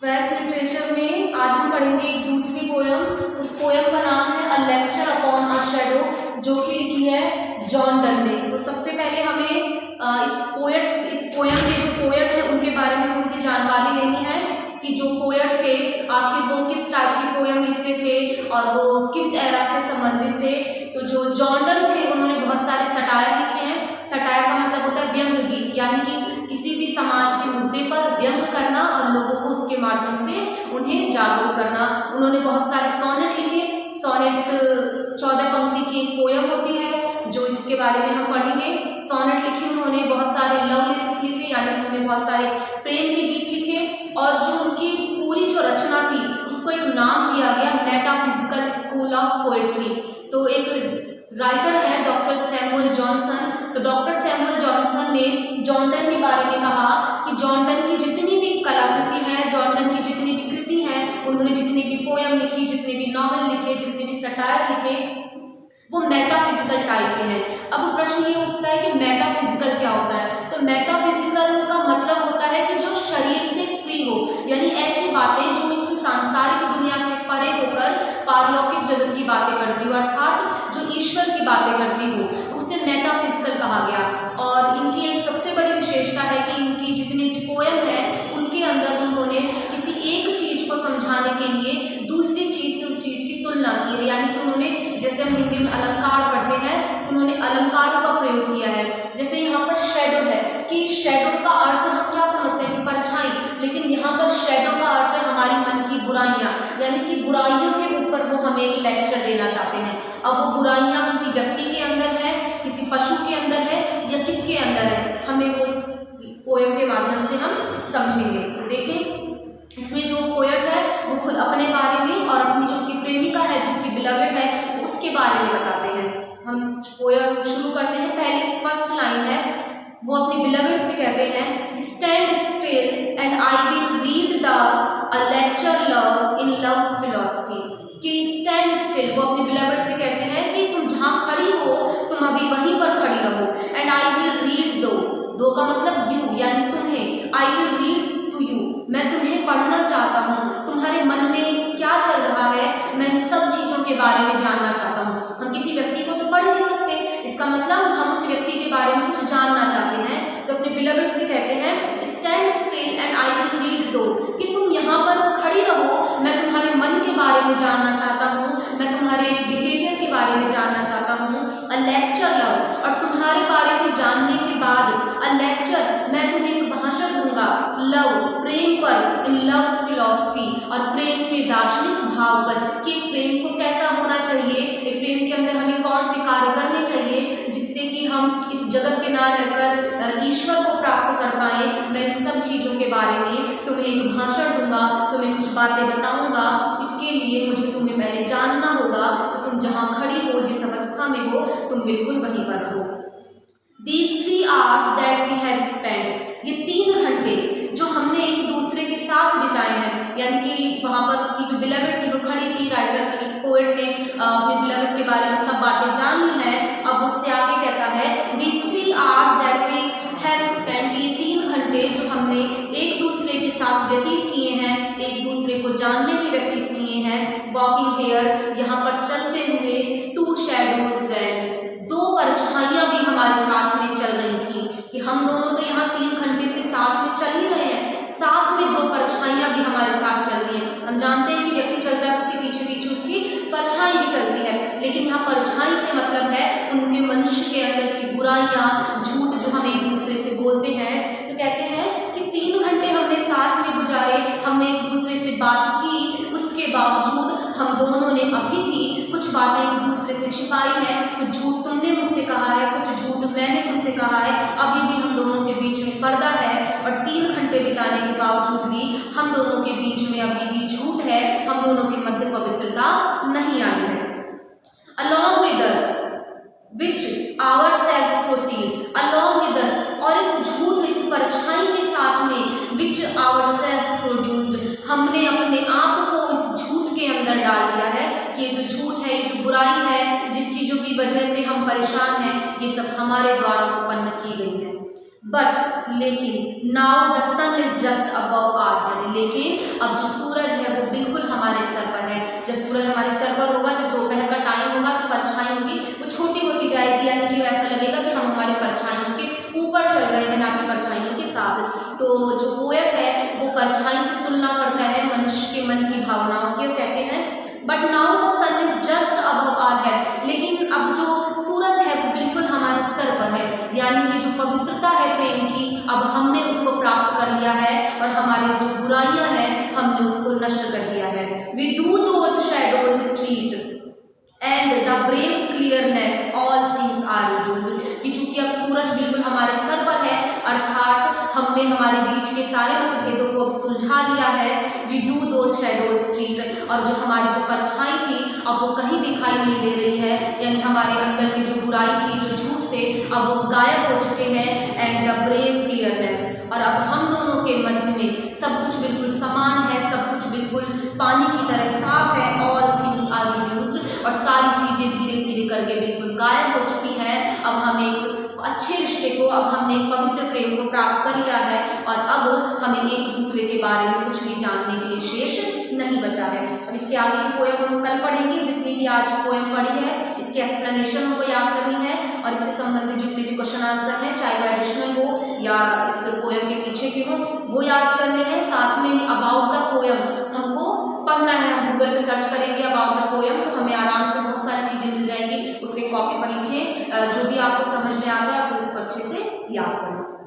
Twelfth literature में आज हम पढ़ेंगे एक दूसरी पोयम। उस पोयम का नाम है अ लेक्चर अपॉन अ शैडो, जो कि लिखी है जॉन डन ने। तो सबसे पहले हमें इस पोयम के जो पोएट हैं उनके बारे में थोड़ी सी जानकारी लेनी है कि जो पोएट थे आखिर वो किस टाइप की पोयम लिखते थे और वो किस एरा से संबंधित थे। तो जो जॉन डन थे उन्होंने बहुत सारे सटायर लिखे हैं। सटायर का मतलब होता है व्यंग गीत, यानी कि किसी भी समाज के मुद्दे पर व्यंग करना और लोगों को उसके माध्यम से उन्हें जागरूक करना। उन्होंने बहुत सारे सोनेट लिखे। सोनेट 14 पंक्ति की एक पोयम होती है जो जिसके बारे में हम पढ़ेंगे। सोनेट लिखे उन्होंने, बहुत सारे लव लिरिक्स लिखे, यानी उन्होंने बहुत सारे प्रेम के गीत लिखे। और जो उनकी पूरी जो रचना थी उसको एक नाम दिया गया मेटाफिजिकल स्कूल ऑफ पोएट्री। तो एक राइटर है डॉक्टर सैमुअल जॉनसन। तो डॉक्टर सैमुअल जॉनसन ने जॉन डन के बारे में कहा कि जॉन डन की जितनी भी कलाकृति है, जॉन डन की जितनी भी कृति हैं, उन्होंने जितनी भी पोयम लिखी, जितने भी नॉवल लिखे, जितने भी सटायर लिखे, वो मेटाफिजिकल टाइप के हैं। अब प्रश्न ये उठता है कि मेटाफिजिकल क्या होता है। तो मेटाफिजिकल का मतलब होता है कि जो शरीर से फ्री हो, यानी ऐसी बातें जो इस सांसारिक दुनिया से परे होकर पारलौकिक जगत की बातें करती हो, अर्थात जो ईश्वर की बातें करती हो, तो उसे मेटाफिजिकल कहा गया। और इनकी एक सबसे बड़ी विशेषता है कि इनकी जितनी भी पोयम है उनके अंदर उन्होंने किसी एक चीज को समझाने के लिए दूसरी चीज से उस चीज की तुलना की है। यानी कि उन्होंने, जैसे हम हिंदी में अलंकार पढ़ते हैं, तो उन्होंने अलंकारों का प्रयोग किया है। जैसे यहाँ पर शैडो है कि शैडो का अर्थ हम क्या समझते हैं कि परछाई, लेकिन यहाँ पर शैडो का अर्थ है हमारी मन की बुराइयां, यानी कि बुराइयों के ऊपर वो हमें एक लेक्चर देना चाहते हैं। अब वो बुराइयां किसी व्यक्ति के अंदर है, किसी पशु के अंदर है, या किसके अंदर है, हमें वो इस पोएम के माध्यम से हम समझेंगे। तो देखिए इसमें जो पोएट है वो खुद अपने बारे में और अपनी जो उसकी प्रेमिका है, जो उसकी बिलवेड है, उसके बारे में बताते हैं। हम पोएम शुरू करते हैं। पहले फर्स्ट लाइन है, वो अपनी बिलवेड से कहते हैं, stand still and I will read the a lecture love in loves philosophy. कि स्टैंड स्टिल, वो अपनी बिलवेड से कहते हैं कि तुम जहाँ खड़ी हो तुम अभी वहीं पर खड़ी रहो। एंड आई विल रीड दो का मतलब यू, यानी तुम्हें। I will read to you, मैं तुम्हें पढ़ना चाहता हूँ। तुम्हारे मन में क्या चल रहा है, मैं इन सब चीज़ों के बारे में जानना चाहता हूँ। हम किसी व्यक्ति को तो पढ़ नहीं सकते, इसका मतलब हम उस व्यक्ति के बारे में कुछ जानना चाहते हैं। तो अपने बिलवेड से कहते हैं, stand still and I will read दो, कि तुम यहाँ पर खड़ी रहो, मैं तुम्हारे मन के बारे में जानना चाहता हूँ, मैं तुम्हारे बिहेवियर के बारे में जानना चाहता हूँ। अ लेक्चर लव, और तुम्हारे बारे में जानने के बाद अ लेक्चर, मैं तुम्हें एक भाषण दूंगा लव, प्रेम पर, इन लव्स फिलॉसफी, और प्रेम के दार्शनिक भाव पर, कि प्रेम को कैसा होना चाहिए, एक प्रेम के अंदर हमें कौन से कार्य करने चाहिए जिससे कि हम इस जगत के ना रहकर ईश्वर को प्राप्त कर पाए। मैं इन सब चीज़ों के बारे में तुम्हें एक भाषण दूंगा, तुम्हें कुछ बातें बताऊंगा। इसके लिए मुझे तुम्हें पहले जानना होगा, तो तुम जहाँ खड़ी हो, जिस अवस्था में हो, तुम बिल्कुल वहीं पर रहो। These 3 hours that we have spent, ये 3 घंटे जो हमने एक दूसरे के साथ बिताए हैं, यानी कि वहाँ पर उसकी जो बिलवेड थी वो खड़ी थी। राइटर पोएट ने अपने बिलवेड के बारे में सब बातें जान ली हैं। अब उससे आगे कहता है, These 3 hours that we have spent, ये 3 घंटे जो हमने एक दूसरे के साथ व्यतीत किए हैं, एक दूसरे को जानने में व्यतीत किए हैं। वॉकिंग हेयर, यहाँ पर चलते हुए, 2 shadows went, 2 परछाइयाँ भी हमारे साथ में चल रही थी। कि हम दोनों तो यहाँ 3 घंटे से साथ में चल ही रहे हैं, साथ में 2 परछाइयाँ भी हमारे साथ चल रही हैं। हम जानते हैं कि व्यक्ति चलता है, उसके पीछे पीछे उसकी परछाई भी चलती है, लेकिन यहाँ परछाई से मतलब है उनके मनुष्य के अंदर की बुराइयाँ, झूठ जो हम एक दूसरे से बोलते हैं। तो कहते हैं कि 3 घंटे हमने साथ में गुजारे, हमने एक दूसरे से बात की, उसके बावजूद हम दोनों ने अभी भी कुछ बातें एक दूसरे से छिपाई हैं। कुछ झूठ तुमने मुझसे कहा है, कुछ झूठ मैंने तुमसे कहा है, अभी भी हम दोनों के बीच में पर्दा है। और 3 घंटे बिताने के बावजूद भी हम दोनों के बीच में अभी भी झूठ है, हम दोनों के मध्य पवित्रता नहीं आई है। Along with us, which ourselves proceed, along with us, और इस झूठ, इस परछाई के साथ में, which ourselves produced, हमने अपने आप को इस झूठ के अंदर डाल दिया है। कि ये जो झूठ है, ये जो बुराई है, जिस चीज़ों की वजह से हम परेशान हैं, ये सब हमारे द्वारा उत्पन्न की गई है। बट लेकिन now the sun is just above our head, लेकिन अब जो सूरज है वो बिल्कुल हमारे सर पर है। जब सूरज हमारे सर पर होगा, जब दोपहर का टाइम होगा तो परछाई होगी वो छोटी होती जाएगी, यानी कि ऐसा लगेगा कि हम हमारी परछाइयों के ऊपर चल रहे हैं, ना कि परछाइयों के साथ। तो जो पोएट है वो परछाई से तुलना करता है मनुष्य के मन की भावनाओं की, कहते हैं but now the sun is just above our head, लेकिन अब जो सूरज है वो बिल्कुल हमारे सर पर है, यानी कि जो पवित्रता है प्रेम की अब हमने उसको प्राप्त कर लिया है और हमारी जो बुराइयां हैं हमने उसको नष्ट कर दिया है। We do those shadows treat and the brave clearness all things are reduced, कि चूंकि अब सूरज बिल्कुल हमारे सर पर है अर्थात हमने हमारे बीच के सारे मतभेदों को अब सुलझा लिया है। We do those shadows treat, और जो हमारी जो परछाई थी अब वो कहीं दिखाई नहीं दे रही है, यानी हमारे अंदर की जो बुराई थी, जो झूठ थे, अब वो गायब हो चुके हैं। एंड द ब्रेव क्लियरनेस, और अब हम दोनों के मध्य में सब कुछ बिल्कुल समान है, सब कुछ बिल्कुल पानी की तरह साफ है। ऑल थिंग्स आर रिड्यूस्ड, और सारी चीजें धीरे धीरे करके बिल्कुल गायब हो चुकी हैं। अब हम एक अच्छे रिश्ते को, अब हमने एक पवित्र प्रेम को प्राप्त कर लिया है और अब हमें एक दूसरे के बारे में कुछ भी जानने के लिए शेष नहीं बचा है। अब इसके आगे की पोएम हम कल पढ़ेंगे, जितनी भी आज पोएम पढ़ी है इसकी एक्सप्लेनेशन हमको याद करनी है और इससे संबंधित जितने भी क्वेश्चन आंसर हैं, चाहे वो एडिशनल हो या इस पोएम के पीछे के हो, वो याद करने हैं। साथ में अबाउट द पोएम हमको पढ़ना है, हम गूगल पे सर्च करेंगे अबाउट द पोएम तो हमें आराम से बहुत सारी चीजें मिल जाएंगी। उसके कॉपी पर लिखें, जो भी आपको समझ में आता है फिर उसको अच्छे से याद करना।